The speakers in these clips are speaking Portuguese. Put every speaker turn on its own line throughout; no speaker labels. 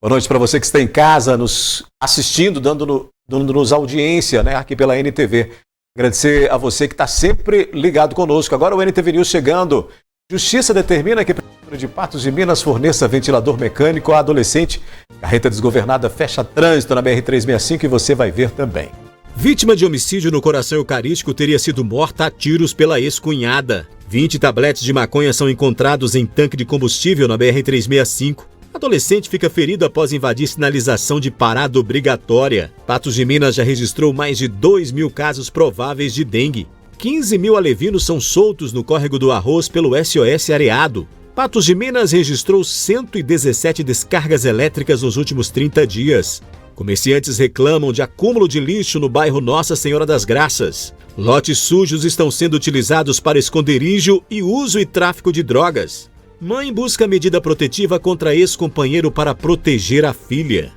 Boa noite para você que está em casa, nos assistindo, dando-nos audiência, né, aqui pela NTV. Agradecer a você que está sempre ligado conosco. Agora o NTV News chegando. Justiça determina que a Prefeitura de Patos de Minas forneça ventilador mecânico a adolescente. Carreta desgovernada fecha trânsito na BR-365 e você vai ver também.
Vítima de homicídio no Coração Eucarístico teria sido morta a tiros pela ex-cunhada. 20 tabletes de maconha são encontrados em tanque de combustível na BR-365. Adolescente fica ferido após invadir sinalização de parada obrigatória. Patos de Minas já registrou mais de 2.000 casos prováveis de dengue. 15.000 alevinos são soltos no córrego do Arroz pelo SOS Areado. Patos de Minas registrou 117 descargas elétricas nos últimos 30 dias. Comerciantes reclamam de acúmulo de lixo no bairro Nossa Senhora das Graças. Lotes sujos estão sendo utilizados para esconderijo e uso e tráfico de drogas. Mãe busca medida protetiva contra ex-companheiro para proteger a filha.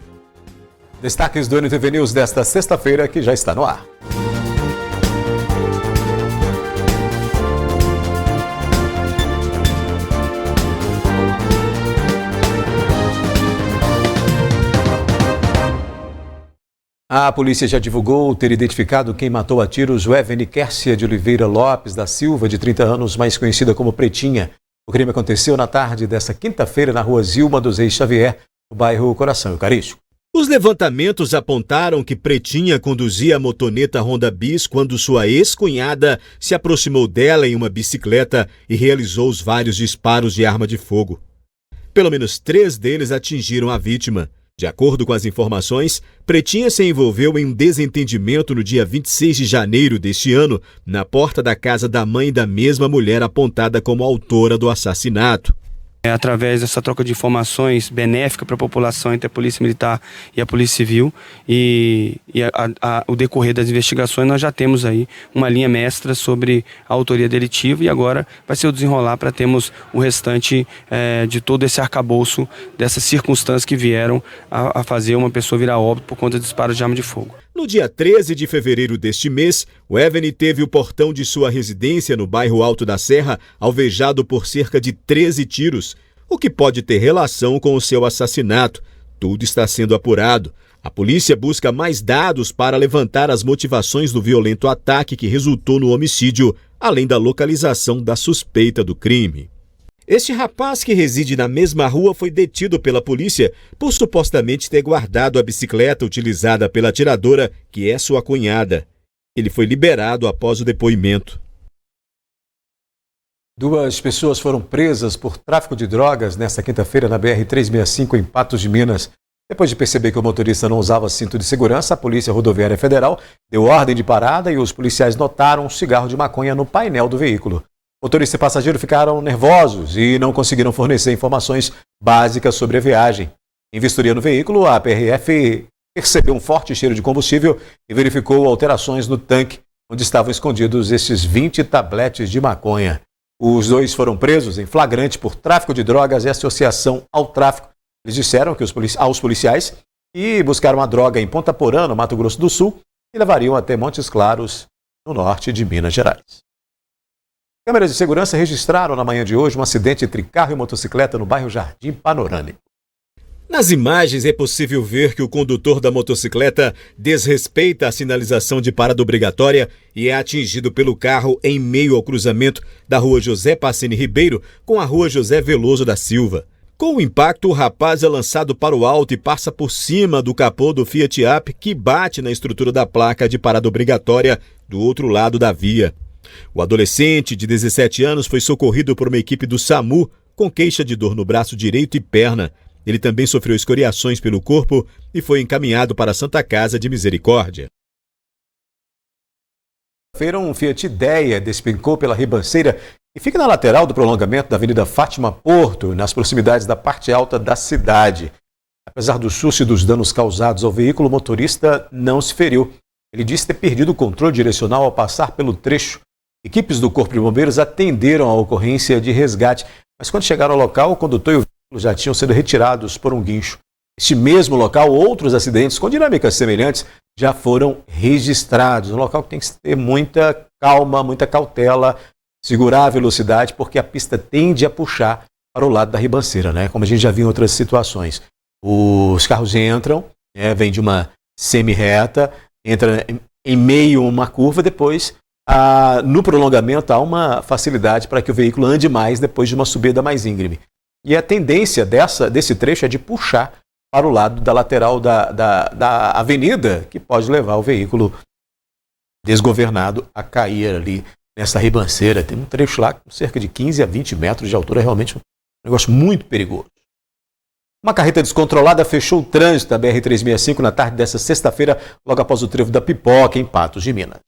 Destaques do NTV News desta sexta-feira que já está no ar. A polícia já divulgou ter identificado quem matou a tiros Weveni Quércia de Oliveira Lopes da Silva, de 30 anos, mais conhecida como Pretinha. O crime aconteceu na tarde desta quinta-feira na rua Zilma dos Reis Xavier, no bairro Coração Eucarístico.
Os levantamentos apontaram que Pretinha conduzia a motoneta Honda Bis quando sua ex-cunhada se aproximou dela em uma bicicleta e realizou os vários disparos de arma de fogo. Pelo menos 3 deles atingiram a vítima. De acordo com as informações, Pretinha se envolveu em um desentendimento no dia 26 de janeiro deste ano, na porta da casa da mãe da mesma mulher apontada como autora do assassinato.
Através dessa troca de informações benéfica para a população entre a Polícia Militar e a Polícia Civil e o decorrer das investigações, nós já temos aí uma linha mestra sobre a autoria delitiva e agora vai ser o desenrolar para termos o restante de todo esse arcabouço dessas circunstâncias que vieram a fazer uma pessoa virar óbito por conta de disparos de arma de fogo.
No dia 13 de fevereiro deste mês, Weveni teve o portão de sua residência no bairro Alto da Serra alvejado por cerca de 13 tiros, o que pode ter relação com o seu assassinato. Tudo está sendo apurado. A polícia busca mais dados para levantar as motivações do violento ataque que resultou no homicídio, além da localização da suspeita do crime. Este rapaz que reside na mesma rua foi detido pela polícia por supostamente ter guardado a bicicleta utilizada pela atiradora, que é sua cunhada. Ele foi liberado após o depoimento.
2 pessoas foram presas por tráfico de drogas nesta quinta-feira na BR-365 em Patos de Minas. Depois de perceber que o motorista não usava cinto de segurança, a Polícia Rodoviária Federal deu ordem de parada e os policiais notaram um cigarro de maconha no painel do veículo. Motorista e passageiro ficaram nervosos e não conseguiram fornecer informações básicas sobre a viagem. Em vistoria no veículo, a PRF percebeu um forte cheiro de combustível e verificou alterações no tanque, onde estavam escondidos esses 20 tabletes de maconha. Os 2 foram presos em flagrante por tráfico de drogas e associação ao tráfico. Eles disseram que aos policiais que buscaram a droga em Ponta Porã, no Mato Grosso do Sul, e levariam até Montes Claros, no norte de Minas Gerais. Câmeras de segurança registraram na manhã de hoje um acidente entre carro e motocicleta no bairro Jardim Panorâmico.
Nas imagens é possível ver que o condutor da motocicleta desrespeita a sinalização de parada obrigatória e é atingido pelo carro em meio ao cruzamento da rua José Pacini Ribeiro com a rua José Veloso da Silva. Com o impacto, o rapaz é lançado para o alto e passa por cima do capô do Fiat Up, que bate na estrutura da placa de parada obrigatória do outro lado da via. O adolescente, de 17 anos, foi socorrido por uma equipe do SAMU com queixa de dor no braço direito e perna. Ele também sofreu escoriações pelo corpo e foi encaminhado para a Santa Casa de Misericórdia.
Um Fiat Idea despencou pela ribanceira e fica na lateral do prolongamento da Avenida Fátima Porto, nas proximidades da parte alta da cidade. Apesar do susto e dos danos causados ao veículo, o motorista não se feriu. Ele disse ter perdido o controle direcional ao passar pelo trecho. Equipes do Corpo de Bombeiros atenderam a ocorrência de resgate, mas quando chegaram ao local, o condutor e o veículo já tinham sido retirados por um guincho. Neste mesmo local, outros acidentes com dinâmicas semelhantes já foram registrados. Um local que tem que ter muita calma, muita cautela, segurar a velocidade, porque a pista tende a puxar para o lado da ribanceira, né? Como a gente já viu em outras situações. Os carros entram, vem de uma semi-reta, entra em meio a uma curva, depois, no prolongamento, há uma facilidade para que o veículo ande mais depois de uma subida mais íngreme. E a tendência desse trecho é de puxar para o lado da lateral da avenida, que pode levar o veículo desgovernado a cair ali nessa ribanceira. Tem um trecho lá com cerca de 15 a 20 metros de altura, realmente um negócio muito perigoso. Uma carreta descontrolada fechou o trânsito da BR-365 na tarde desta sexta-feira, logo após o trevo da Pipoca, em Patos de Minas.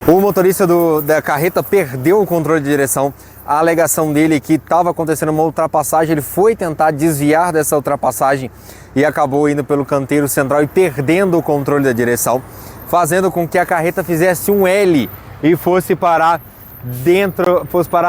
O motorista da carreta perdeu o controle de direção. A alegação dele é que estava acontecendo uma ultrapassagem, ele foi tentar desviar dessa ultrapassagem e acabou indo pelo canteiro central e perdendo o controle da direção, fazendo com que a carreta fizesse um L e fosse parar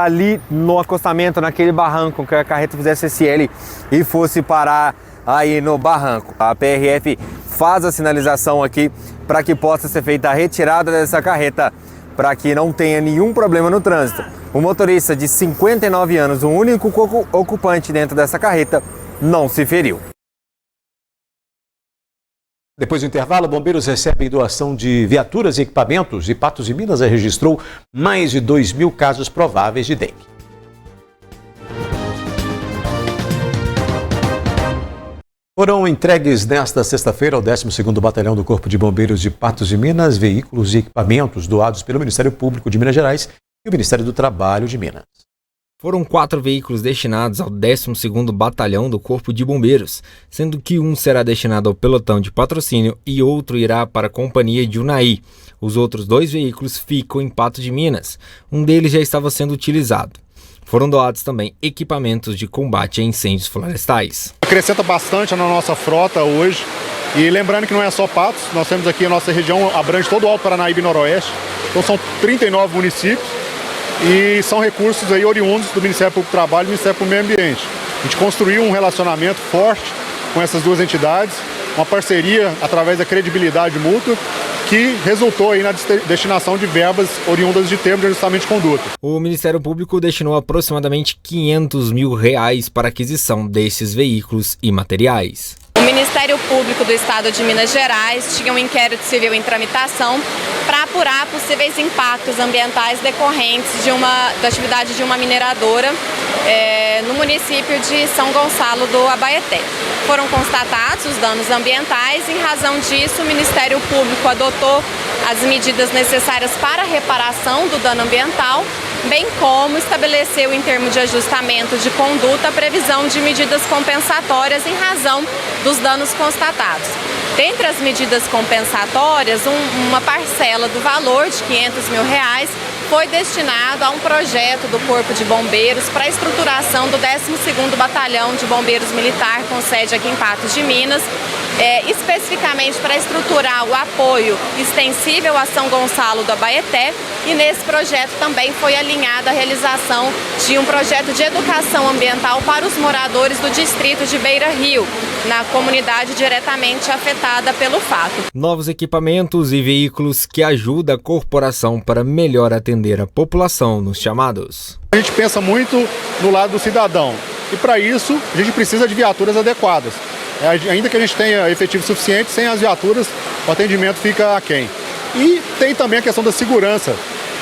ali no acostamento, naquele barranco, que a carreta fizesse esse L e fosse parar aí no barranco. A PRF faz a sinalização aqui para que possa ser feita a retirada dessa carreta, para que não tenha nenhum problema no trânsito. O motorista de 59 anos, o único ocupante dentro dessa carreta, não se feriu.
Depois do intervalo, bombeiros recebem doação de viaturas e equipamentos e Patos de Minas registrou mais de 2.000 casos prováveis de dengue. Foram entregues nesta sexta-feira ao 12º Batalhão do Corpo de Bombeiros de Patos de Minas veículos e equipamentos doados pelo Ministério Público de Minas Gerais e o Ministério do Trabalho de Minas.
Foram 4 veículos destinados ao 12º Batalhão do Corpo de Bombeiros, sendo que um será destinado ao pelotão de patrocínio e outro irá para a Companhia de Unai. Os outros 2 veículos ficam em Patos de Minas. Um deles já estava sendo utilizado. Foram doados também equipamentos de combate a incêndios florestais.
Acrescenta bastante na nossa frota hoje. E lembrando que não é só Patos, nós temos aqui a nossa região, abrange todo o Alto Paranaíba e Noroeste. Então são 39 municípios. E são recursos aí oriundos do Ministério Público do Trabalho e do Ministério Público do Meio Ambiente. A gente construiu um relacionamento forte com essas duas entidades, uma parceria através da credibilidade mútua, que resultou aí na destinação de verbas oriundas de termos de ajustamento de conduta.
O Ministério Público destinou aproximadamente R$500 mil para a aquisição desses veículos e materiais.
O Ministério Público do Estado de Minas Gerais tinha um inquérito civil em tramitação para apurar possíveis impactos ambientais decorrentes da atividade de uma mineradora no município de São Gonçalo do Abaeté. Foram constatados os danos ambientais e, em razão disso, o Ministério Público adotou as medidas necessárias para a reparação do dano ambiental, bem como estabeleceu em termos de ajustamento de conduta a previsão de medidas compensatórias em razão dos danos constatados. Dentre as medidas compensatórias, uma parcela do valor de R$500 mil foi destinado a um projeto do Corpo de Bombeiros para a estruturação do 12º Batalhão de Bombeiros Militar, com sede aqui em Patos de Minas, especificamente para estruturar o apoio extensível a São Gonçalo do Abaeté, e nesse projeto também foi alinhada a realização de um projeto de educação ambiental para os moradores do distrito de Beira Rio, na comunidade diretamente afetada pelo fato.
Novos equipamentos e veículos que ajudam a corporação para melhor atender a população nos chamados.
A gente pensa muito no lado do cidadão e, para isso, a gente precisa de viaturas adequadas. Ainda que a gente tenha efetivo suficiente, sem as viaturas o atendimento fica aquém. E tem também a questão da segurança.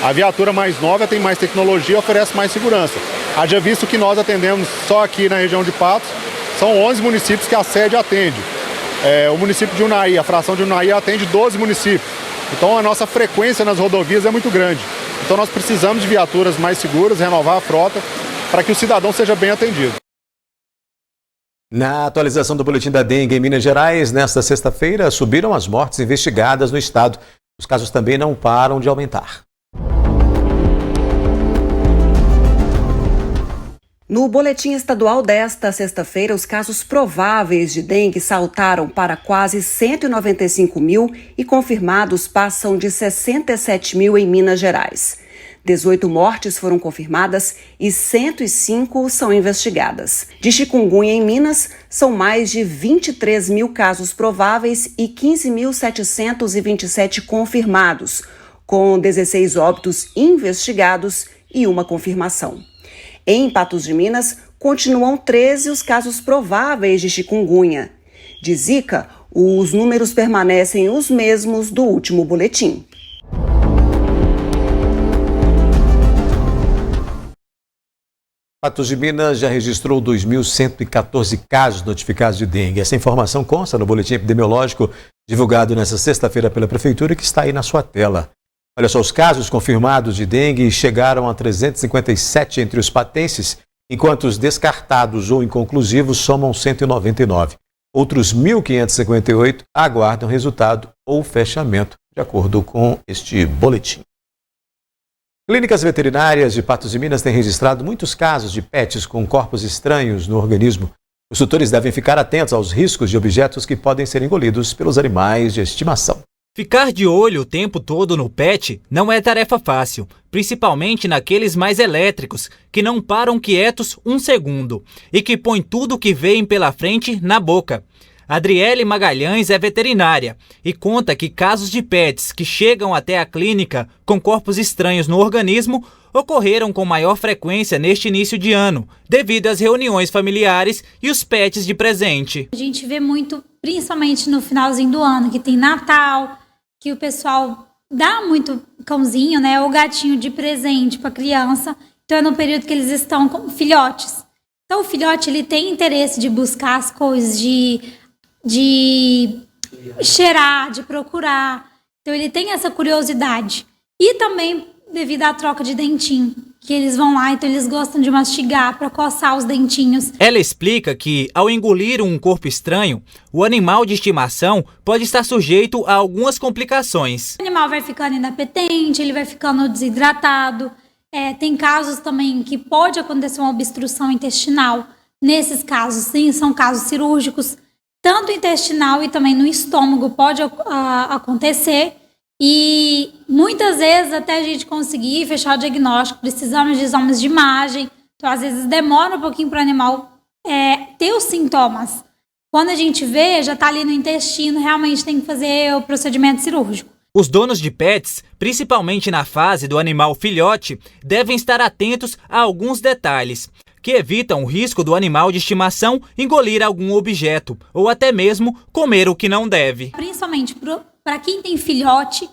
A viatura mais nova tem mais tecnologia e oferece mais segurança. Haja visto que nós atendemos só aqui na região de Patos, são 11 municípios que a sede atende. O município de Unai, a fração de Unai atende 12 municípios. Então a nossa frequência nas rodovias é muito grande. Então nós precisamos de viaturas mais seguras, renovar a frota, para que o cidadão seja bem atendido.
Na atualização do boletim da dengue em Minas Gerais, nesta sexta-feira, subiram as mortes investigadas no estado. Os casos também não param de aumentar.
No boletim estadual desta sexta-feira, os casos prováveis de dengue saltaram para quase 195 mil e confirmados passam de 67 mil em Minas Gerais. 18 mortes foram confirmadas e 105 são investigadas. De chikungunya em Minas, são mais de 23 mil casos prováveis e 15.727 confirmados, com 16 óbitos investigados e uma confirmação. Em Patos de Minas, continuam 13 os casos prováveis de chikungunya. De Zika, os números permanecem os mesmos do último boletim.
Patos de Minas já registrou 2.114 casos notificados de dengue. Essa informação consta no boletim epidemiológico divulgado nesta sexta-feira pela Prefeitura, que está aí na sua tela. Olha só, os casos confirmados de dengue chegaram a 357 entre os patenses, enquanto os descartados ou inconclusivos somam 199. Outros 1.558 aguardam resultado ou fechamento, de acordo com este boletim. Clínicas veterinárias de Patos de Minas têm registrado muitos casos de pets com corpos estranhos no organismo. Os tutores devem ficar atentos aos riscos de objetos que podem ser engolidos pelos animais de estimação.
Ficar de olho o tempo todo no pet não é tarefa fácil, principalmente naqueles mais elétricos, que não param quietos um segundo e que põem tudo que veem pela frente na boca. Adriele Magalhães é veterinária e conta que casos de pets que chegam até a clínica com corpos estranhos no organismo ocorreram com maior frequência neste início de ano, devido às reuniões familiares e os pets de presente.
A gente vê muito, principalmente no finalzinho do ano, que tem Natal, que o pessoal dá muito cãozinho, né, ou gatinho de presente para a criança. Então é no período que eles estão com filhotes. Então o filhote ele tem interesse de buscar as coisas, de cheirar, de procurar. Então ele tem essa curiosidade. E também devido à troca de dentinho, que eles vão lá, então eles gostam de mastigar para coçar os dentinhos.
Ela explica que, ao engolir um corpo estranho, o animal de estimação pode estar sujeito a algumas complicações.
O animal vai ficando inapetente, ele vai ficando desidratado. Tem casos também que pode acontecer uma obstrução intestinal. Nesses casos, sim, são casos cirúrgicos. Tanto intestinal e também no estômago pode acontecer. E muitas vezes até a gente conseguir fechar o diagnóstico, precisamos de exames de imagem. Então, às vezes, demora um pouquinho para o animal ter os sintomas. Quando a gente vê, já está ali no intestino, realmente tem que fazer o procedimento cirúrgico.
Os donos de pets, principalmente na fase do animal filhote, devem estar atentos a alguns detalhes que evitam o risco do animal de estimação engolir algum objeto ou até mesmo comer o que não deve.
Principalmente para quem tem filhote,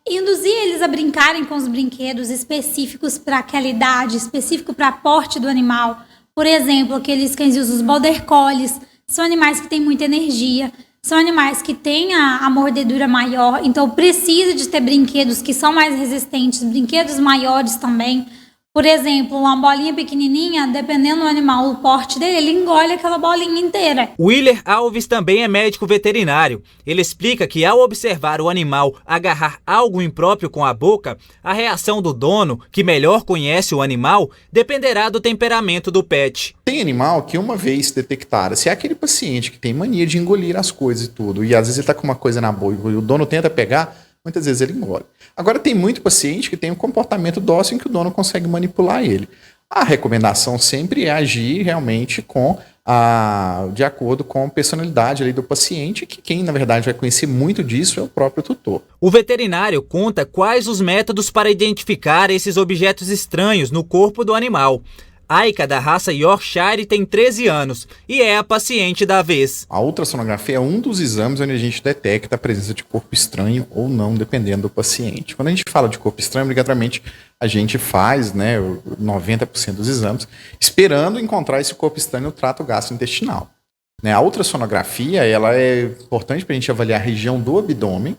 induzir eles a brincarem com os brinquedos específicos para aquela idade, específico para porte do animal. Por exemplo, aqueles cãezinhos, os border collies, são animais que têm muita energia, são animais que têm a mordedura maior, então precisa de ter brinquedos que são mais resistentes, brinquedos maiores também. Por exemplo, uma bolinha pequenininha, dependendo do animal, o porte dele, ele engole aquela bolinha inteira.
Willer Alves também é médico veterinário. Ele explica que ao observar o animal agarrar algo impróprio com a boca, a reação do dono, que melhor conhece o animal, dependerá do temperamento do pet.
Tem animal que uma vez detectada, se é aquele paciente que tem mania de engolir as coisas e tudo, e às vezes ele está com uma coisa na boca e o dono tenta pegar, muitas vezes ele engole. Agora tem muito paciente que tem um comportamento dócil em que o dono consegue manipular ele. A recomendação sempre é agir realmente de acordo com a personalidade ali do paciente, que quem na verdade vai conhecer muito disso é o próprio tutor.
O veterinário conta quais os métodos para identificar esses objetos estranhos no corpo do animal. Aika, da raça Yorkshire, tem 13 anos e é a paciente da vez.
A ultrassonografia é um dos exames onde a gente detecta a presença de corpo estranho ou não, dependendo do paciente. Quando a gente fala de corpo estranho, obrigatoriamente a gente faz 90% dos exames, esperando encontrar esse corpo estranho no trato gastrointestinal. A ultrassonografia ela é importante para a gente avaliar a região do abdômen,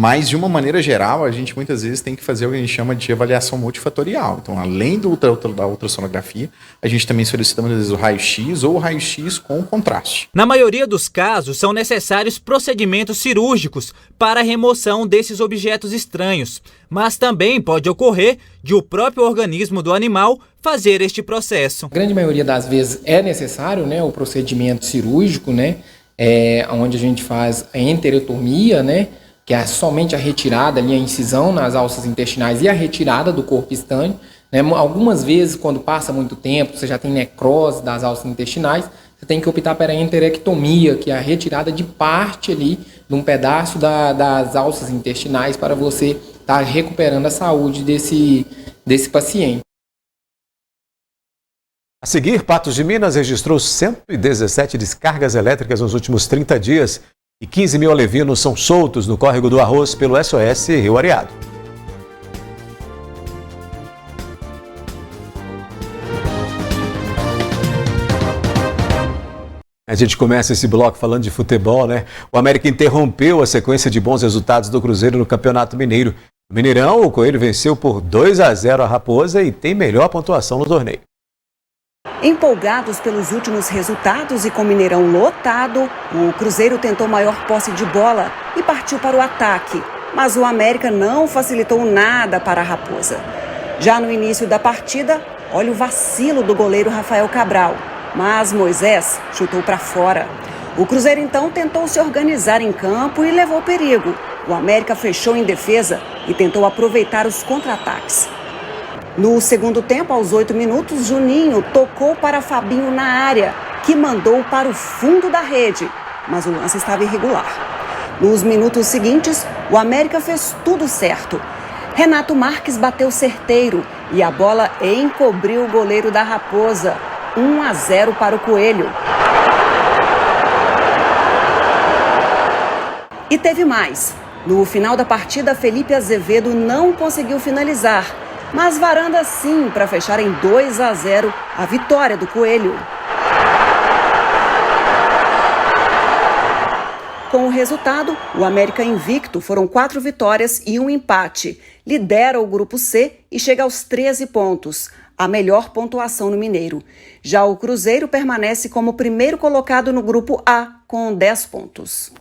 mas, de uma maneira geral, a gente muitas vezes tem que fazer o que a gente chama de avaliação multifatorial. Então, além da ultrassonografia, a gente também solicita muitas vezes o raio-x ou o raio-x com contraste.
Na maioria dos casos, são necessários procedimentos cirúrgicos para a remoção desses objetos estranhos, mas também pode ocorrer de o próprio organismo do animal fazer este processo.
A grande maioria das vezes é necessário o procedimento cirúrgico, onde a gente faz a enterotomia, que é somente a retirada, ali, a incisão nas alças intestinais e a retirada do corpo estranho. Algumas vezes, quando passa muito tempo, você já tem necrose das alças intestinais, você tem que optar pela enterectomia, que é a retirada de parte ali, de um pedaço das alças intestinais, para você estar recuperando a saúde desse paciente.
A seguir, Patos de Minas registrou 117 descargas elétricas nos últimos 30 dias e 15 mil alevinos são soltos no córrego do Arroz pelo SOS Rio Areado. A gente começa esse bloco falando de futebol, né? O América interrompeu a sequência de bons resultados do Cruzeiro no Campeonato Mineiro. No Mineirão, o Coelho venceu por 2-0 a Raposa e tem melhor pontuação no torneio.
Empolgados pelos últimos resultados e com o Mineirão lotado, o Cruzeiro tentou maior posse de bola e partiu para o ataque. Mas o América não facilitou nada para a Raposa. Já no início da partida, olha o vacilo do goleiro Rafael Cabral. Mas Moisés chutou para fora. O Cruzeiro então tentou se organizar em campo e levou perigo. O América fechou em defesa e tentou aproveitar os contra-ataques. No segundo tempo, aos 8 minutos, Juninho tocou para Fabinho na área, que mandou para o fundo da rede, mas o lance estava irregular. Nos minutos seguintes, o América fez tudo certo. Renato Marques bateu certeiro e a bola encobriu o goleiro da Raposa. 1-0 para o Coelho. E teve mais. No final da partida, Felipe Azevedo não conseguiu finalizar, mas Varanda sim para fechar em 2-0 a vitória do Coelho. Com o resultado, o América invicto foram 4 vitórias e 1 empate. Lidera o grupo C e chega aos 13 pontos, a melhor pontuação no Mineiro. Já o Cruzeiro permanece como primeiro colocado no grupo A, com 10 pontos.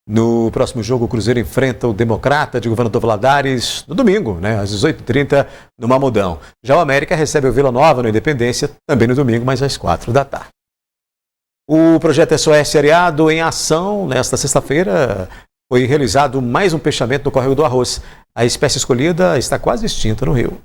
No próximo jogo, o Cruzeiro enfrenta o Democrata de Governador Valadares no domingo, às 18h30, no Mamudão. Já o América recebe o Vila Nova no Independência, também no domingo, mas às 4 da tarde. O projeto SOS Areado em ação, nesta sexta-feira, foi realizado mais um peixamento no córrego do Arroz. A espécie escolhida está quase extinta no rio.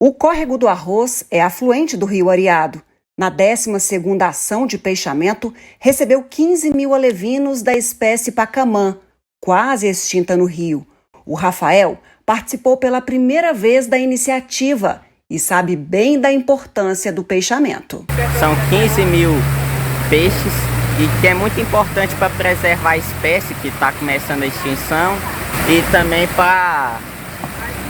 O córrego do Arroz é afluente do rio Areado. Na 12ª ação de peixamento, recebeu 15 mil alevinos da espécie pacamã, quase extinta no rio. O Rafael participou pela primeira vez da iniciativa e sabe bem da importância do peixamento.
São 15 mil peixes e que é muito importante para preservar a espécie que está começando a extinção e também para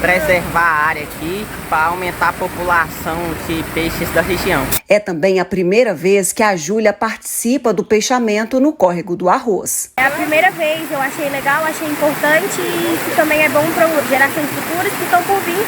preservar a área aqui, para aumentar a população de peixes da região.
É também a primeira vez que a Júlia participa do peixamento no córrego do Arroz.
É a primeira vez, eu achei legal, achei importante e isso também é bom para gerações futuras que estão por vir.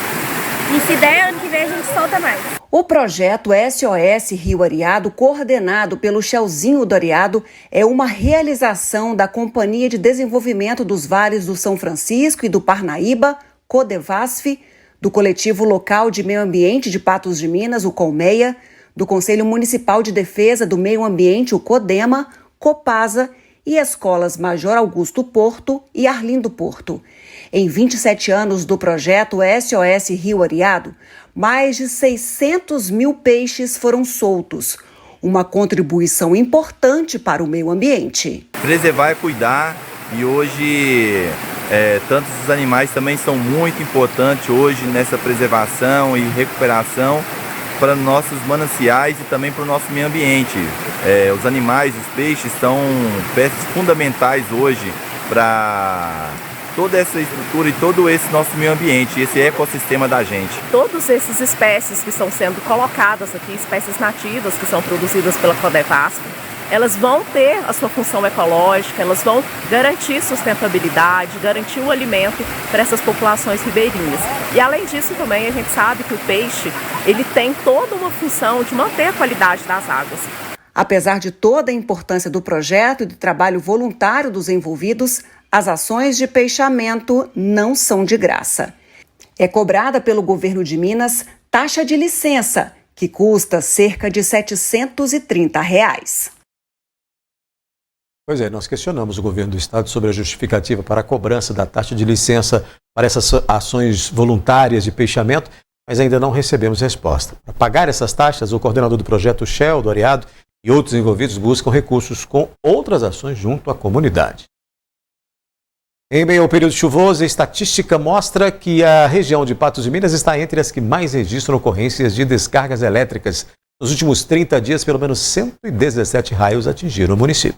E se der, ano que vem a gente solta mais.
O projeto SOS Rio Areado, coordenado pelo Chelzinho do Areado, é uma realização da Companhia de Desenvolvimento dos Vales do São Francisco e do Parnaíba, Codevasf, do Coletivo Local de Meio Ambiente de Patos de Minas, o Colmeia, do Conselho Municipal de Defesa do Meio Ambiente, o CODEMA, Copasa e Escolas Major Augusto Porto e Arlindo Porto. Em 27 anos do projeto SOS Rio Areado, mais de 600 mil peixes foram soltos, uma contribuição importante para o meio ambiente.
Preservar é cuidar e hoje tantos os animais também são muito importantes hoje nessa preservação e recuperação para nossos mananciais e também para o nosso meio ambiente. Os animais, os peixes são peças fundamentais hoje para toda essa estrutura e todo esse nosso meio ambiente, esse ecossistema da gente.
Todas essas espécies que estão sendo colocadas aqui, espécies nativas que são produzidas pela Codevasf, elas vão ter a sua função ecológica, elas vão garantir sustentabilidade, garantir o alimento para essas populações ribeirinhas. E além disso também a gente sabe que o peixe, ele tem toda uma função de manter a qualidade das águas.
Apesar de toda a importância do projeto e do trabalho voluntário dos envolvidos, as ações de peixamento não são de graça. É cobrada pelo governo de Minas taxa de licença, que custa cerca de R$ 730.
Pois é, nós questionamos o governo do estado sobre a justificativa para a cobrança da taxa de licença para essas ações voluntárias de peixamento, mas ainda não recebemos resposta. Para pagar essas taxas, o coordenador do projeto Shell do Areado e outros envolvidos buscam recursos com outras ações junto à comunidade. Em meio ao período chuvoso, a estatística mostra que a região de Patos de Minas está entre as que mais registram ocorrências de descargas elétricas. Nos últimos 30 dias, pelo menos 117 raios atingiram o município.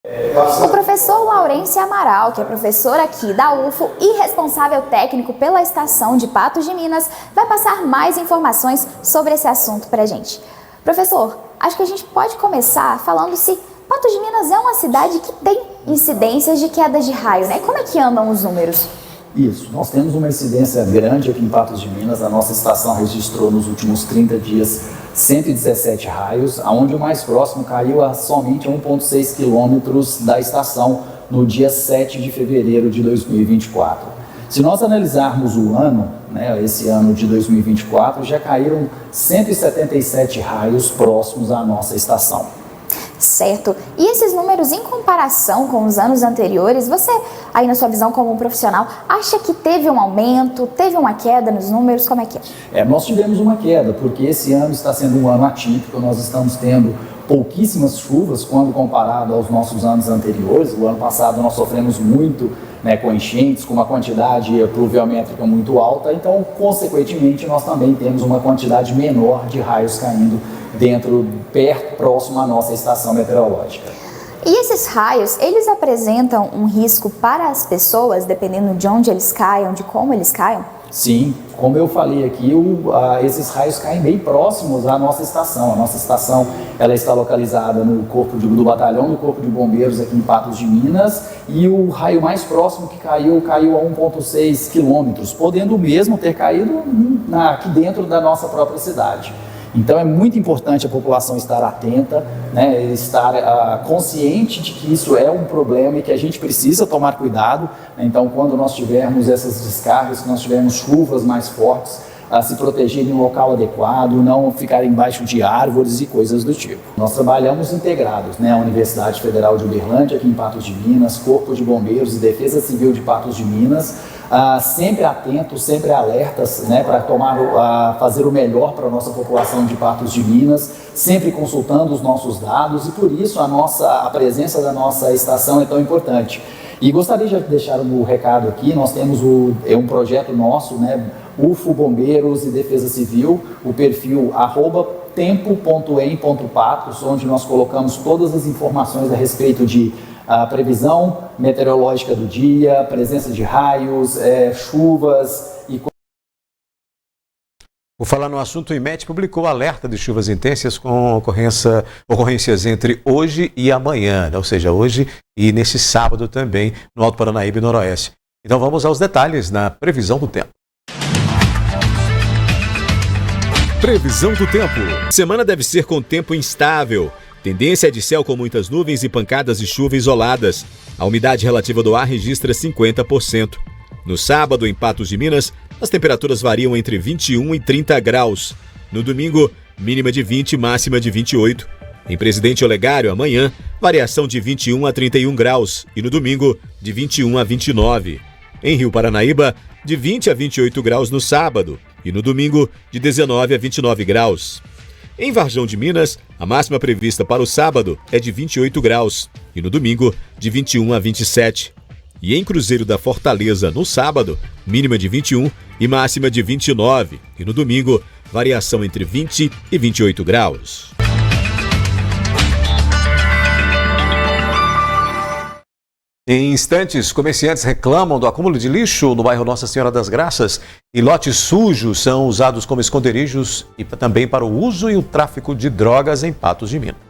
O professor Laurêncio Amaral, que é professor aqui da UFO e responsável técnico pela estação de Patos de Minas, vai passar mais informações sobre esse assunto para a gente. Professor, acho que a gente pode começar falando se Patos de Minas é uma cidade que tem incidências de quedas de raio, né? Como é que andam os números?
Isso, nós temos uma incidência grande aqui em Patos de Minas. A nossa estação registrou nos últimos 30 dias 117 raios, onde o mais próximo caiu a somente 1,6 quilômetros da estação no dia 7 de fevereiro de 2024. Se nós analisarmos o ano, né, esse ano de 2024, já caíram 177 raios próximos à nossa estação.
Certo. E esses números em comparação com os anos anteriores, você, aí na sua visão como um profissional, acha que teve um aumento, teve uma queda nos números? Como é que é?
Nós tivemos uma queda, porque esse ano está sendo um ano atípico, nós estamos tendo pouquíssimas chuvas quando comparado aos nossos anos anteriores. O ano passado nós sofremos muito, né, com enchentes, com uma quantidade pluviométrica muito alta, então, consequentemente, nós também temos uma quantidade menor de raios caindo perto, próximo à nossa estação meteorológica.
E esses raios, eles apresentam um risco para as pessoas, dependendo de onde eles caiam, de como eles caiam?
Sim, como eu falei aqui, esses raios caem bem próximos à nossa estação. A nossa estação ela está localizada no do batalhão do Corpo de Bombeiros aqui em Patos de Minas, e o raio mais próximo que caiu a 1,6 quilômetros, podendo mesmo ter caído aqui dentro da nossa própria cidade. Então é muito importante a população estar atenta, né, estar consciente de que isso é um problema e que a gente precisa tomar cuidado. Então, quando nós tivermos essas descargas, nós tivermos chuvas mais fortes, a se proteger em um local adequado, não ficar embaixo de árvores e coisas do tipo. Nós trabalhamos integrados, né, a Universidade Federal de Uberlândia, aqui em Patos de Minas, Corpo de Bombeiros e Defesa Civil de Patos de Minas, sempre atentos, sempre alertas, né, para fazer o melhor para a nossa população de Patos de Minas, sempre consultando os nossos dados, e por isso a presença da nossa estação é tão importante. E gostaria de deixar um recado aqui. Nós temos um projeto nosso, né, UFO Bombeiros e Defesa Civil, o perfil @tempo.em.patos, onde nós colocamos todas as informações a respeito de previsão meteorológica do dia, presença de raios, chuvas e...
Por falar no assunto, o IMET publicou alerta de chuvas intensas com ocorrências entre hoje e amanhã, né? Ou seja, hoje e nesse sábado também, no Alto Paranaíba e Noroeste. Então vamos aos detalhes na previsão do tempo.
Previsão do tempo. Semana deve ser com tempo instável. Tendência é de céu com muitas nuvens e pancadas de chuva isoladas. A umidade relativa do ar registra 50%. No sábado, em Patos de Minas, as temperaturas variam entre 21 e 30 graus. No domingo, mínima de 20 e máxima de 28. Em Presidente Olegário, amanhã, variação de 21 a 31 graus. E no domingo, de 21 a 29. Em Rio Paranaíba, de 20 a 28 graus no sábado. E no domingo, de 19 a 29 graus. Em Varjão de Minas, a máxima prevista para o sábado é de 28 graus e no domingo de 21 a 27. E em Cruzeiro da Fortaleza, no sábado, mínima de 21 e máxima de 29 e no domingo, variação entre 20 e 28 graus.
Em instantes, comerciantes reclamam do acúmulo de lixo no bairro Nossa Senhora das Graças e lotes sujos são usados como esconderijos e também para o uso e o tráfico de drogas em Patos de Minas.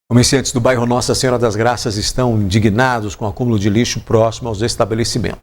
Comerciantes do bairro Nossa Senhora das Graças estão indignados com o acúmulo de lixo próximo aos estabelecimentos.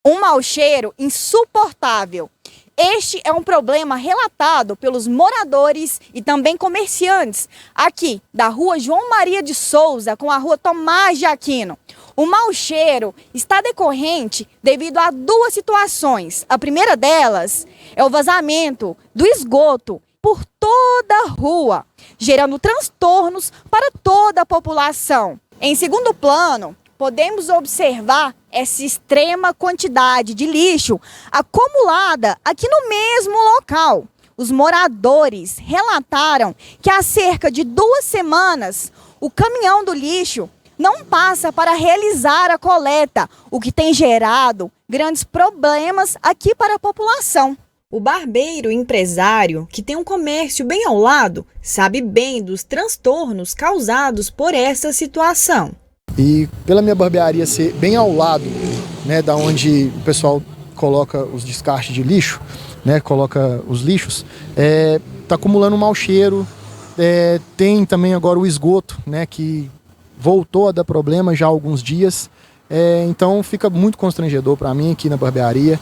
Um mau cheiro insuportável. Este é um problema relatado pelos moradores e também comerciantes aqui da rua João Maria de Souza com a rua Tomás de Aquino. O mau cheiro está decorrente devido a duas situações. A primeira delas é o vazamento do esgoto por toda a rua, gerando transtornos para toda a população. Em segundo plano, podemos observar essa extrema quantidade de lixo acumulada aqui no mesmo local, os moradores relataram que há cerca de 2 semanas o caminhão do lixo não passa para realizar a coleta, o que tem gerado grandes problemas aqui para a população. O barbeiro empresário, que tem um comércio bem ao lado, sabe bem dos transtornos causados por essa situação.
E pela minha barbearia ser bem ao lado, né, da onde o pessoal coloca os descartes de lixo, né, coloca os lixos, tá acumulando um mau cheiro. Tem também agora o esgoto, né, que voltou a dar problema já há alguns dias. Então fica muito constrangedor para mim aqui na barbearia.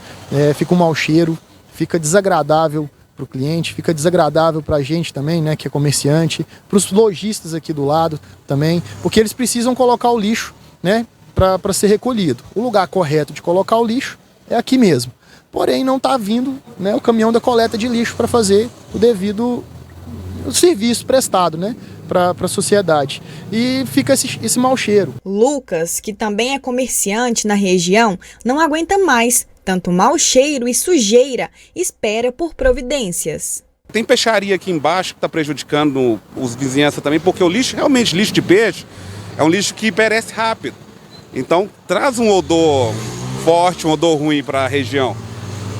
Fica um mau cheiro, fica desagradável para o cliente, fica desagradável para a gente também, né, que é comerciante, para os lojistas aqui do lado também, porque eles precisam colocar o lixo, né, para ser recolhido. O lugar correto de colocar o lixo é aqui mesmo. Porém, não está vindo, né, o caminhão da coleta de lixo para fazer o devido serviço prestado, né, para a sociedade. E fica esse mau cheiro.
Lucas, que também é comerciante na região, não aguenta mais tanto mau cheiro e sujeira, espera por providências.
Tem peixaria aqui embaixo que está prejudicando os vizinhanças também, porque o lixo, realmente, lixo de peixe, é um lixo que perece rápido. Então, traz um odor forte, um odor ruim para a região.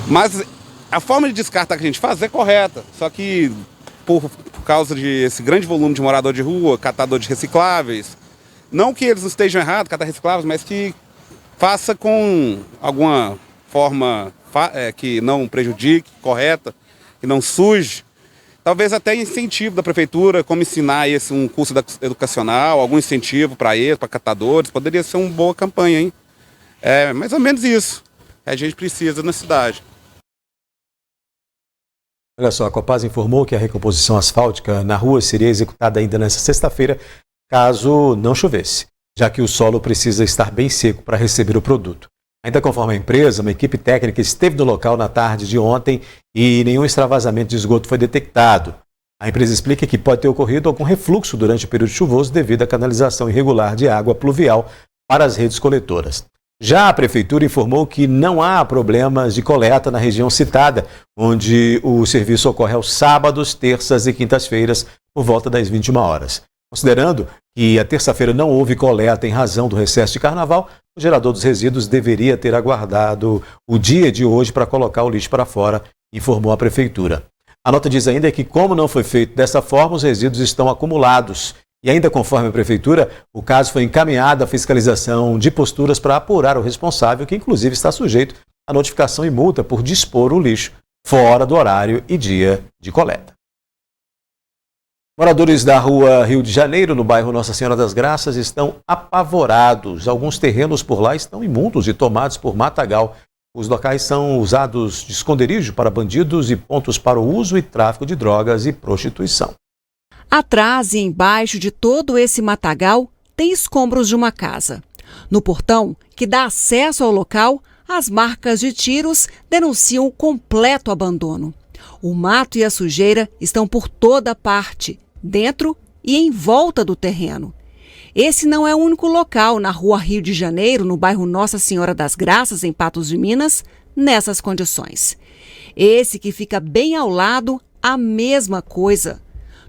Mas a forma de descartar que a gente faz é correta, só que por causa de esse grande volume de morador de rua, catador de recicláveis, não que eles estejam errados, catar recicláveis, mas que faça com alguma forma que não prejudique, correta, que não suje. Talvez até incentivo da prefeitura, como ensinar um curso educacional, algum incentivo para eles, para catadores, poderia ser uma boa campanha, hein? É mais ou menos isso que a gente precisa na cidade.
Olha só, a Copasa informou que a recomposição asfáltica na rua seria executada ainda nesta sexta-feira, caso não chovesse, já que o solo precisa estar bem seco para receber o produto. Ainda conforme a empresa, uma equipe técnica esteve no local na tarde de ontem e nenhum extravasamento de esgoto foi detectado. A empresa explica que pode ter ocorrido algum refluxo durante o período chuvoso devido à canalização irregular de água pluvial para as redes coletoras. Já a prefeitura informou que não há problemas de coleta na região citada, onde o serviço ocorre aos sábados, terças e quintas-feiras, por volta das 21 horas. Considerando que a terça-feira não houve coleta em razão do recesso de carnaval, o gerador dos resíduos deveria ter aguardado o dia de hoje para colocar o lixo para fora, informou a prefeitura. A nota diz ainda que, como não foi feito dessa forma, os resíduos estão acumulados. E ainda conforme a prefeitura, o caso foi encaminhado à fiscalização de posturas para apurar o responsável, que inclusive está sujeito a notificação e multa por dispor o lixo fora do horário e dia de coleta. Moradores da rua Rio de Janeiro, no bairro Nossa Senhora das Graças, estão apavorados. Alguns terrenos por lá estão imundos e tomados por matagal. Os locais são usados de esconderijo para bandidos e pontos para o uso e tráfico de drogas e prostituição.
Atrás e embaixo de todo esse matagal tem escombros de uma casa. No portão, que dá acesso ao local, as marcas de tiros denunciam o completo abandono. O mato e a sujeira estão por toda parte, dentro e em volta do terreno. Esse não é o único local na rua Rio de Janeiro, no bairro Nossa Senhora das Graças, em Patos de Minas, nessas condições. Esse que fica bem ao lado, a mesma coisa.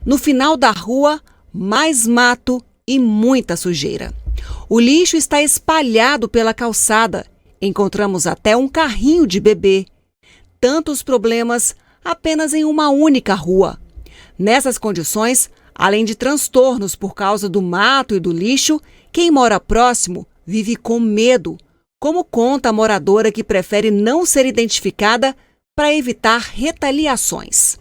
No final da rua, mais mato e muita sujeira. O lixo está espalhado pela calçada. Encontramos até um carrinho de bebê. Tantos problemas apenas em uma única rua. Nessas condições, além de transtornos por causa do mato e do lixo, quem mora próximo vive com medo, como conta a moradora que prefere não ser identificada para evitar retaliações.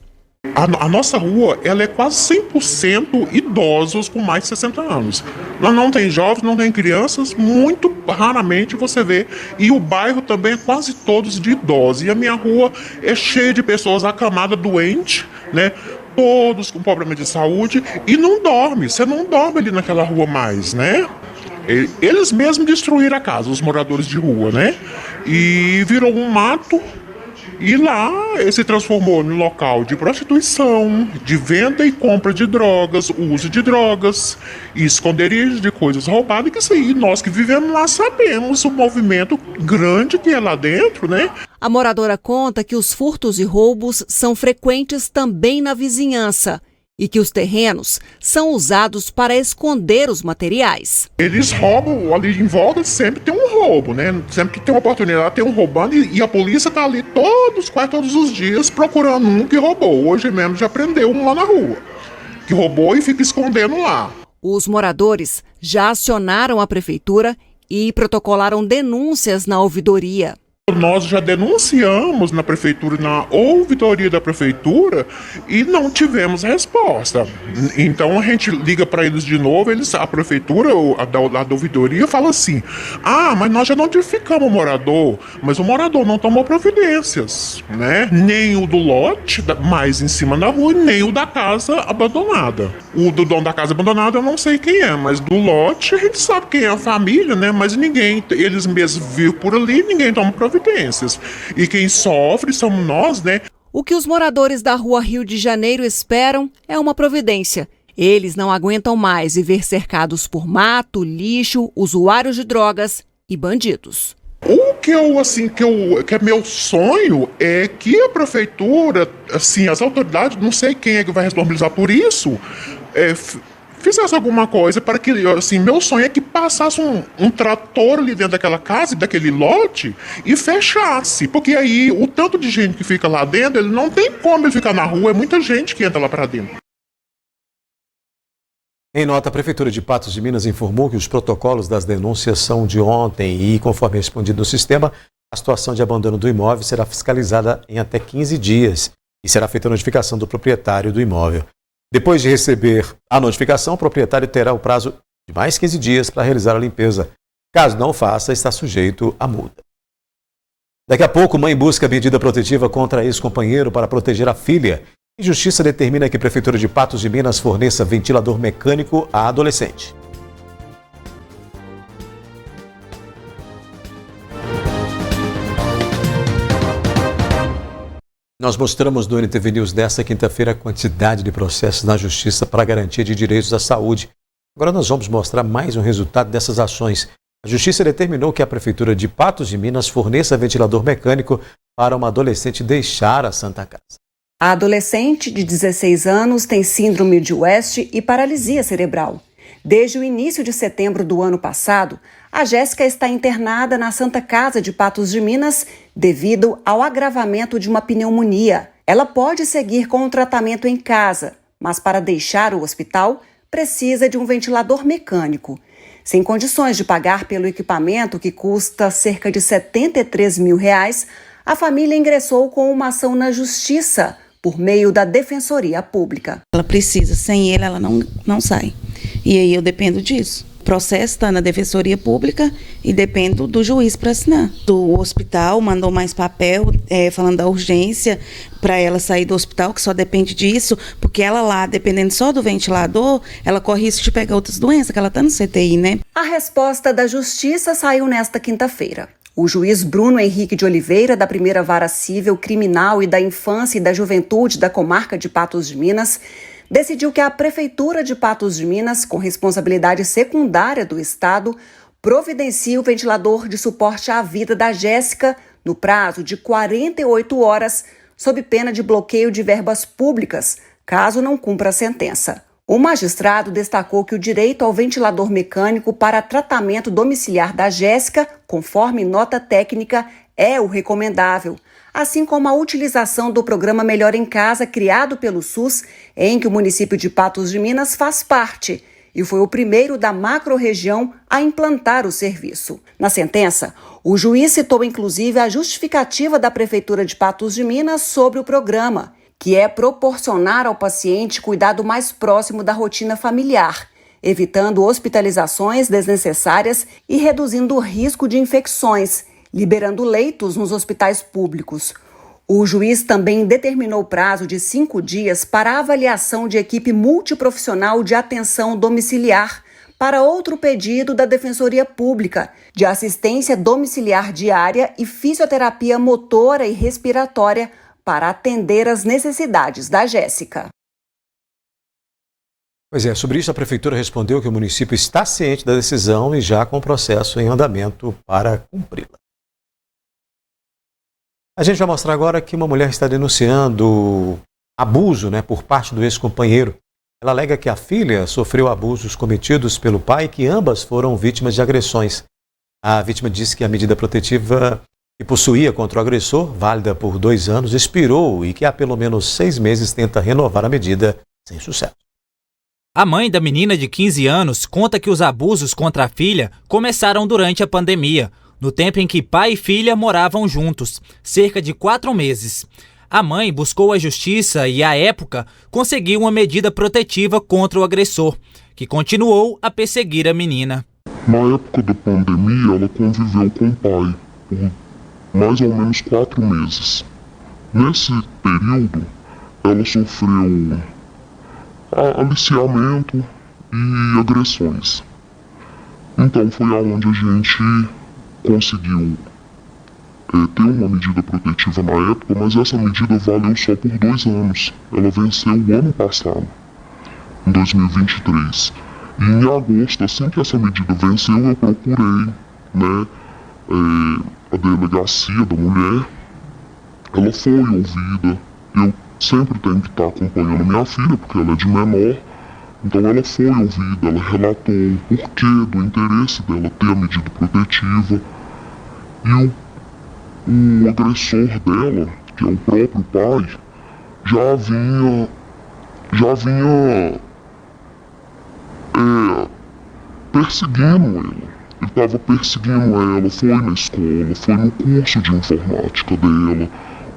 A nossa rua, ela é quase 100% idosos com mais de 60 anos. Lá não tem jovens, não tem crianças, muito raramente você vê. E o bairro também é quase todos de idosos. E a minha rua é cheia de pessoas acamadas, doentes, né? Todos com problema de saúde e não dorme. Você não dorme ali naquela rua mais, né? Eles mesmos destruíram a casa, os moradores de rua, né? E virou um mato. E lá se transformou num local de prostituição, de venda e compra de drogas, uso de drogas, e esconderijo de coisas roubadas, que isso aí nós que vivemos lá sabemos o movimento grande que é lá dentro, né?
A moradora conta que os furtos e roubos são frequentes também na vizinhança e que os terrenos são usados para esconder os materiais.
Eles roubam ali em volta, sempre tem um roubo, né? Sempre que tem uma oportunidade, tem um roubando e a polícia está ali quase todos os dias procurando um que roubou. Hoje mesmo já prendeu um lá na rua, que roubou e fica escondendo lá.
Os moradores já acionaram a prefeitura e protocolaram denúncias na ouvidoria.
Nós já denunciamos na prefeitura, na ouvidoria da prefeitura, e não tivemos resposta. Então a gente liga para eles de novo, a prefeitura, da ouvidoria, fala assim: mas nós já notificamos o morador, mas o morador não tomou providências, né? Nem o do lote, mais em cima da rua, nem o da casa abandonada. O do dono da casa abandonada eu não sei quem é, mas do lote a gente sabe quem é a família, né? Mas ninguém, eles mesmos vivem por ali, ninguém toma providências. E quem sofre somos nós, né?
O que os moradores da Rua Rio de Janeiro esperam é uma providência. Eles não aguentam mais viver cercados por mato, lixo, usuários de drogas e bandidos.
O que que é meu sonho é que a prefeitura, assim, as autoridades, não sei quem é que vai responsabilizar por isso, fizesse alguma coisa para que, assim, meu sonho é que passasse um trator ali dentro daquela casa, daquele lote, e fechasse. Porque aí, o tanto de gente que fica lá dentro, ele não tem como ele ficar na rua, é muita gente que entra lá para dentro.
Em nota, a Prefeitura de Patos de Minas informou que os protocolos das denúncias são de ontem e, conforme respondido no sistema, a situação de abandono do imóvel será fiscalizada em até 15 dias e será feita a notificação do proprietário do imóvel. Depois de receber a notificação, o proprietário terá o prazo de mais 15 dias para realizar a limpeza. Caso não faça, está sujeito a multa. Daqui a pouco, mãe busca medida protetiva contra ex-companheiro para proteger a filha. E Justiça determina que a Prefeitura de Patos de Minas forneça ventilador mecânico à adolescente. Nós mostramos no NTV News desta quinta-feira a quantidade de processos na Justiça para a garantia de direitos à saúde. Agora nós vamos mostrar mais um resultado dessas ações. A Justiça determinou que a Prefeitura de Patos de Minas forneça ventilador mecânico para uma adolescente deixar a Santa Casa.
A adolescente de 16 anos tem síndrome de West e paralisia cerebral. Desde o início de setembro do ano passado, a Jéssica está internada na Santa Casa de Patos de Minas devido ao agravamento de uma pneumonia. Ela pode seguir com o tratamento em casa, mas para deixar o hospital precisa de um ventilador mecânico. Sem condições de pagar pelo equipamento, que custa cerca de R$ 73 mil, a família ingressou com uma ação na Justiça por meio da Defensoria Pública.
Ela precisa, sem ele ela não sai. E aí eu dependo disso. O processo está na Defensoria Pública e dependo do juiz para assinar. O hospital mandou mais papel falando da urgência para ela sair do hospital, que só depende disso, porque ela lá, dependendo só do ventilador, ela corre risco de pegar outras doenças, que ela está no CTI, né?
A resposta da Justiça saiu nesta quinta-feira. O juiz Bruno Henrique de Oliveira, da Primeira Vara Civil Criminal e da Infância e da Juventude da Comarca de Patos de Minas, decidiu que a Prefeitura de Patos de Minas, com responsabilidade secundária do Estado, providencie o ventilador de suporte à vida da Jéssica no prazo de 48 horas, sob pena de bloqueio de verbas públicas, caso não cumpra a sentença. O magistrado destacou que o direito ao ventilador mecânico para tratamento domiciliar da Jéssica, conforme nota técnica, é o recomendável, assim como a utilização do programa Melhor em Casa, criado pelo SUS, em que o município de Patos de Minas faz parte, e foi o primeiro da macro-região a implantar o serviço. Na sentença, o juiz citou inclusive a justificativa da Prefeitura de Patos de Minas sobre o programa, que é proporcionar ao paciente cuidado mais próximo da rotina familiar, evitando hospitalizações desnecessárias e reduzindo o risco de infecções, liberando leitos nos hospitais públicos. O juiz também determinou prazo de 5 dias para a avaliação de equipe multiprofissional de atenção domiciliar para outro pedido da Defensoria Pública, de assistência domiciliar diária e fisioterapia motora e respiratória para atender às necessidades da Jéssica.
Pois é, sobre isso a Prefeitura respondeu que o município está ciente da decisão e já com o processo em andamento para cumpri-la. A gente vai mostrar agora que uma mulher está denunciando abuso, por parte do ex-companheiro. Ela alega que a filha sofreu abusos cometidos pelo pai e que ambas foram vítimas de agressões. A vítima disse que a medida protetiva que possuía contra o agressor, válida por 2 anos, expirou e que há pelo menos 6 meses tenta renovar a medida sem sucesso.
A mãe da menina de 15 anos conta que os abusos contra a filha começaram durante a pandemia, no tempo em que pai e filha moravam juntos, cerca de 4 meses. A mãe buscou a justiça e, à época, conseguiu uma medida protetiva contra o agressor, que continuou a perseguir a menina.
Na época da pandemia, ela conviveu com o pai por mais ou menos 4 meses. Nesse período, ela sofreu aliciamento e agressões. Então foi aonde a gente conseguiu ter uma medida protetiva na época, mas essa medida valeu só por 2 anos. Ela venceu o ano passado, em 2023. E em agosto, assim que essa medida venceu, eu procurei a delegacia da mulher. Ela foi ouvida. Eu sempre tenho que estar acompanhando minha filha, porque ela é de menor. Então ela foi ouvida, ela relatou o porquê do interesse dela ter a medida protetiva. E o agressor dela, que é o próprio pai, já vinha perseguindo ela. Ele estava perseguindo ela, foi na escola, foi no curso de informática dela.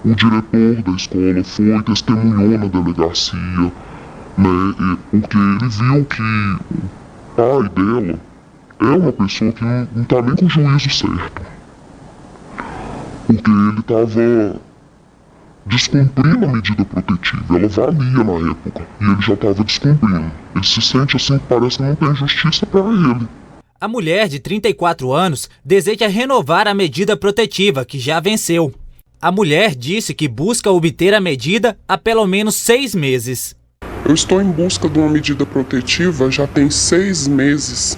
O diretor da escola foi, testemunhou na delegacia, porque ele viu que o pai dela é uma pessoa que não está nem com o juízo certo. Porque ele estava descumprindo a medida protetiva. Ela valia na época e ele já estava descumprindo. Ele se sente assim que parece que não tem justiça para ele.
A mulher de 34 anos deseja renovar a medida protetiva, que já venceu. A mulher disse que busca obter a medida há pelo menos 6 meses.
Eu estou em busca de uma medida protetiva já tem 6 meses.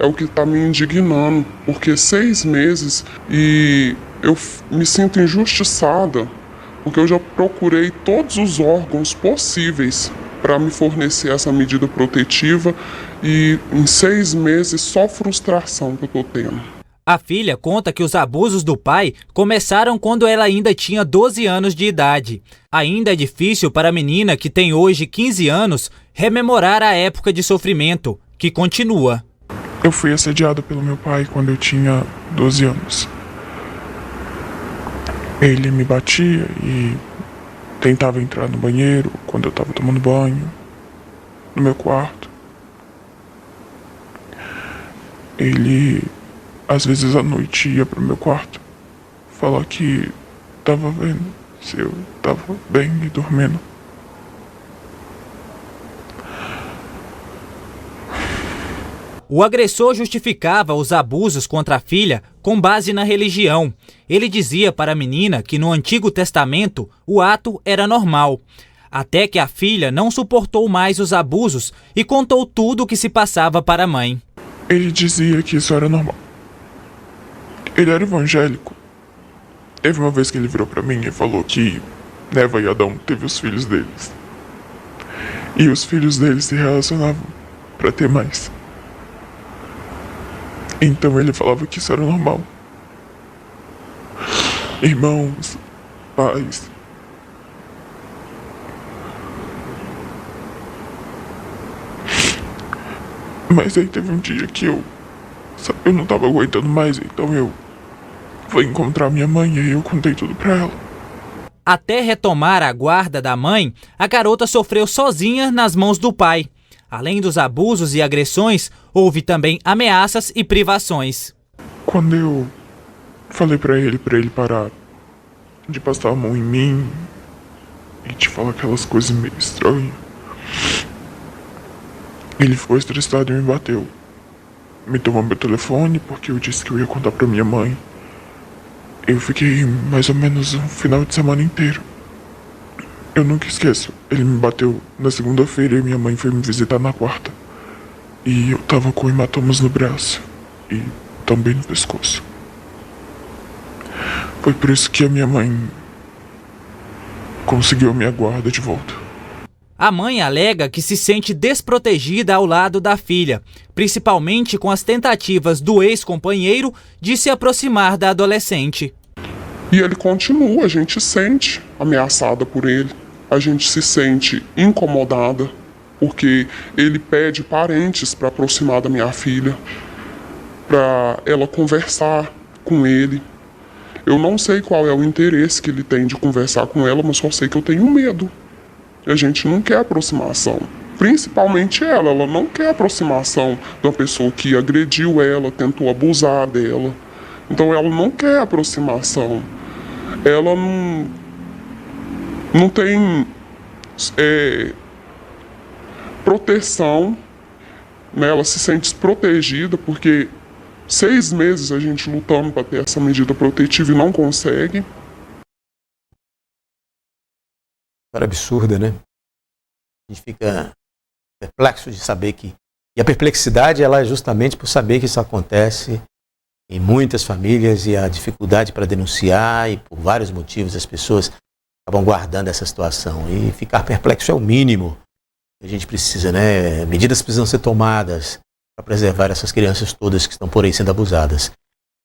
É o que está me indignando, porque 6 meses e eu me sinto injustiçada, porque eu já procurei todos os órgãos possíveis para me fornecer essa medida protetiva e em 6 meses só frustração que eu estou tendo.
A filha conta que os abusos do pai começaram quando ela ainda tinha 12 anos de idade. Ainda é difícil para a menina, que tem hoje 15 anos, rememorar a época de sofrimento, que continua.
Eu fui assediado pelo meu pai quando eu tinha 12 anos. Ele me batia e tentava entrar no banheiro quando eu estava tomando banho, no meu quarto. Ele, às vezes à noite, ia pro meu quarto falar que estava vendo se eu estava bem e dormindo.
O agressor justificava os abusos contra a filha com base na religião. Ele dizia para a menina que no Antigo Testamento o ato era normal, até que a filha não suportou mais os abusos e contou tudo o que se passava para a mãe.
Ele dizia que isso era normal. Ele era evangélico. Teve uma vez que ele virou para mim e falou que Eva e Adão teve os filhos deles. E os filhos deles se relacionavam para ter mais. Então ele falava que isso era normal. Irmãos, pais. Mas aí teve um dia que eu não estava aguentando mais, então eu fui encontrar minha mãe e eu contei tudo pra ela.
Até retomar a guarda da mãe, a garota sofreu sozinha nas mãos do pai. Além dos abusos e agressões, houve também ameaças e privações.
Quando eu falei pra ele parar de passar a mão em mim e de falar aquelas coisas meio estranhas, ele ficou estressado e me bateu. Me tomou meu telefone porque eu disse que eu ia contar pra minha mãe. Eu fiquei mais ou menos um final de semana inteiro. Eu nunca esqueço. Ele me bateu na segunda-feira e minha mãe foi me visitar na quarta. E eu tava com hematomas no braço e também no pescoço. Foi por isso que a minha mãe conseguiu a minha guarda de volta.
A mãe alega que se sente desprotegida ao lado da filha, principalmente com as tentativas do ex-companheiro de se aproximar da adolescente.
E ele continua, a gente se sente ameaçada por ele, a gente se sente incomodada, porque ele pede parentes para aproximar da minha filha, para ela conversar com ele. Eu não sei qual é o interesse que ele tem de conversar com ela, mas só sei que eu tenho medo. A gente não quer aproximação. Principalmente ela não quer aproximação de uma pessoa que agrediu ela, tentou abusar dela. Então ela não quer aproximação. Ela não tem proteção, né? Ela se sente desprotegida porque 6 meses a gente lutando para ter essa medida protetiva e não consegue.
Absurda, né? A gente fica perplexo de saber que... E a perplexidade ela é justamente por saber que isso acontece em muitas famílias e a dificuldade para denunciar e por vários motivos as pessoas acabam guardando essa situação. E ficar perplexo é o mínimo que a gente precisa, né? Medidas precisam ser tomadas para preservar essas crianças todas que estão por aí sendo abusadas.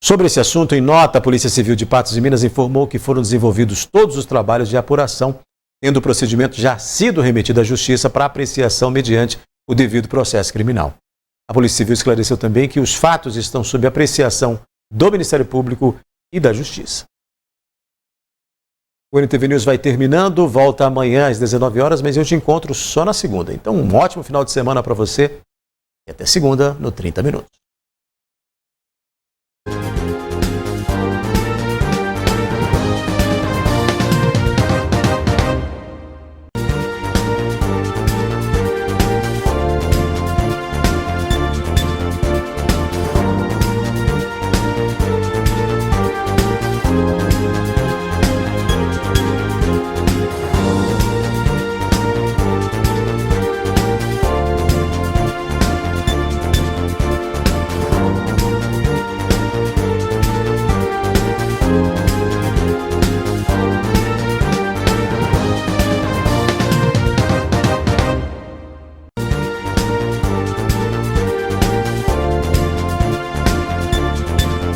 Sobre esse assunto, em nota, a Polícia Civil de Patos de Minas informou que foram desenvolvidos todos os trabalhos de apuração, tendo o procedimento já sido remetido à Justiça para apreciação mediante o devido processo criminal. A Polícia Civil esclareceu também que os fatos estão sob apreciação do Ministério Público e da Justiça. O NTV News vai terminando, volta amanhã às 19 horas, mas eu te encontro só na segunda. Então, um ótimo final de semana para você e até segunda no 30 Minutos.